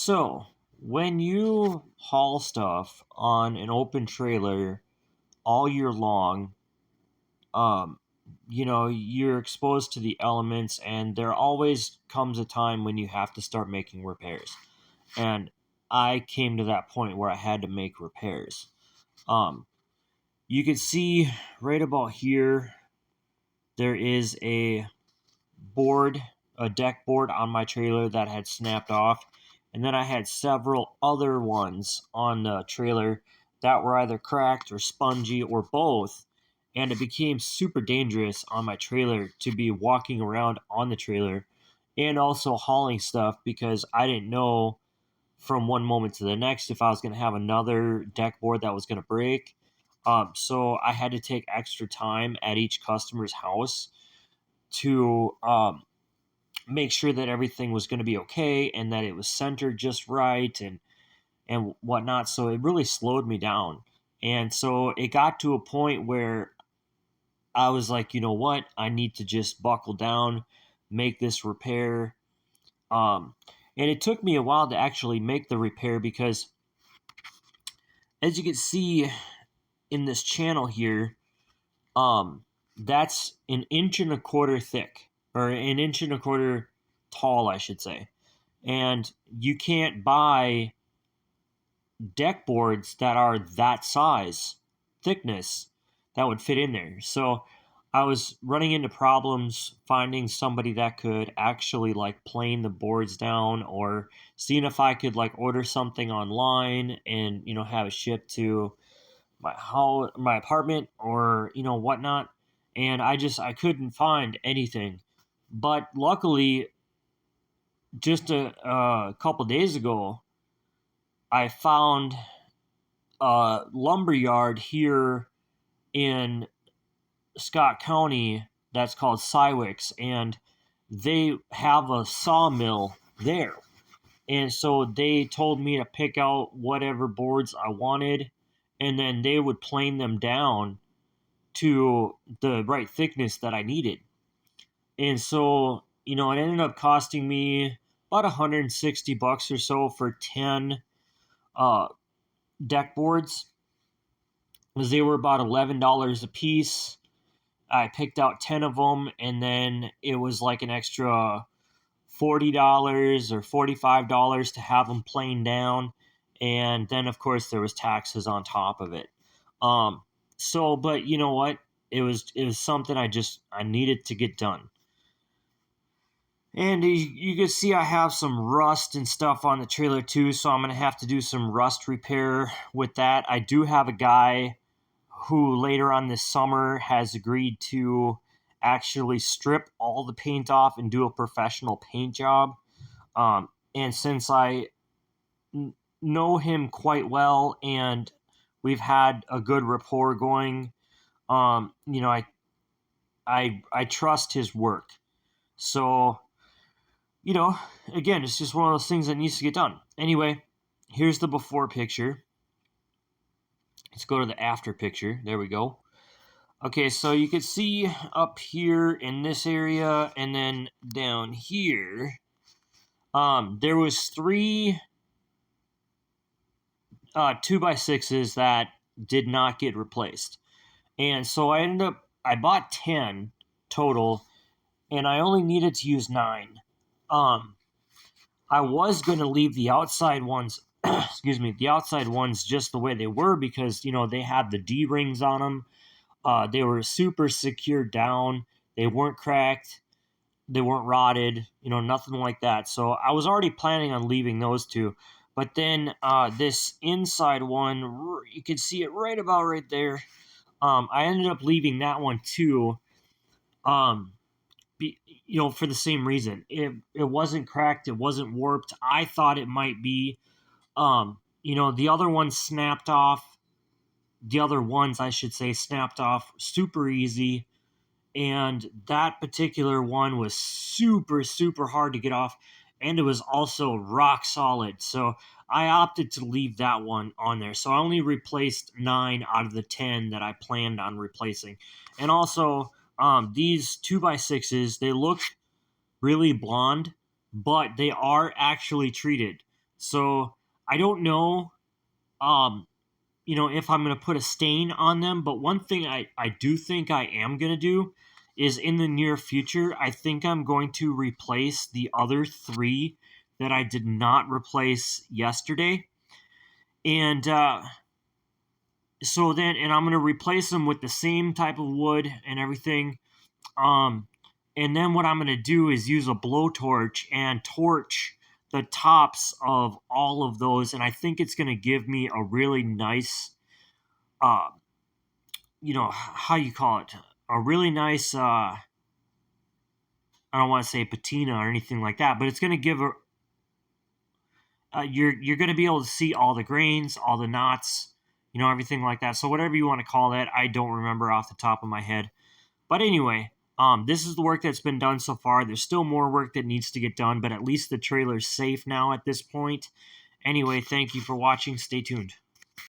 So, when you haul stuff on an open trailer all year long, um, you're exposed to the elements, and there always comes a time when you have to start making repairs. And I came to that point where I had to make repairs. Um, you can see right about here, there is board, a deck board on my trailer that had snapped off. And then I had several other ones on the trailer that were either cracked or spongy or both. And it became super dangerous on my trailer to be walking around on the trailer and also hauling stuff because I didn't know from one moment to the next if I was going to have another deck board that was going to break. So I had to take extra time at each customer's house to make sure that everything was going to be okay and that it was centered just right and whatnot. So it really slowed me down. And so it got to a point where I was like, you know what? I need to just buckle down, make this repair. Um, and it took me a while to actually make the repair because, as you can see in this channel here, that's an inch and a quarter thick, or an inch and a quarter tall, I should say. And you can't buy deck boards that are that size, thickness, that would fit in there. So I was running into problems finding somebody that could actually like plane the boards down, or seeing if I could like order something online and have it shipped to my house, my apartment, or whatnot. And I couldn't find anything. But luckily, just a couple days ago, I found a lumber yard here in Scott County that's called Cywick's, and they have a sawmill there. And so they told me to pick out whatever boards I wanted, and then they would plane them down to the right thickness that I needed. And so, it ended up costing me about $160 or so for 10 uh, deck boards, because they were about $11 a piece. I picked out 10 of them, and then it was like an extra $40 or $45 to have them planed down. And then, of course, there was taxes on top of it. But you know what? It was something I needed to get done. And you can see I have some rust and stuff on the trailer too, so I'm going to have to do some rust repair with that. I do have a guy who later on this summer has agreed to actually strip all the paint off and do a professional paint job. And since I know him quite well and we've had a good rapport going, I trust his work. So, again, it's just one of those things that needs to get done. Anyway, here's the before picture. Let's go to the after picture. There we go. Okay, so you can see up here in this area and then down here, there was 3 2x6s that did not get replaced. And so I bought 10 total, and I only needed to use 9. I was going to leave the outside ones, the outside ones just the way they were because, they had the D-rings on them. They were super secured down. They weren't cracked. They weren't rotted, nothing like that. So I was already planning on leaving those 2. But then this inside one, you can see it right about right there. I ended up leaving that one too. For the same reason. It wasn't cracked. It wasn't warped. I thought it might be. The other one snapped off. The other ones, I should say, snapped off super easy. And that particular one was super, super hard to get off. And it was also rock solid. So I opted to leave that one on there. So I only replaced 9 out of the 10 that I planned on replacing. And also, these 2x6s, they look really blonde, but they are actually treated. So I don't know, if I'm going to put a stain on them. But one thing I do think I am going to do is in the near future, I think I'm going to replace the other three that I did not replace yesterday. And and I'm going to replace them with the same type of wood and everything. Um, and then what I'm going to do is use a blowtorch and torch the tops of all of those. And I think it's going to give me a really nice, uh, how you call it, a really nice, I don't want to say patina or anything like that, but it's going to give you're going to be able to see all the grains, all the knots, everything like that. So whatever you want to call that, I don't remember off the top of my head. But anyway, this is the work that's been done so far. There's still more work that needs to get done, but at least the trailer's safe now at this point. Anyway, thank you for watching. Stay tuned.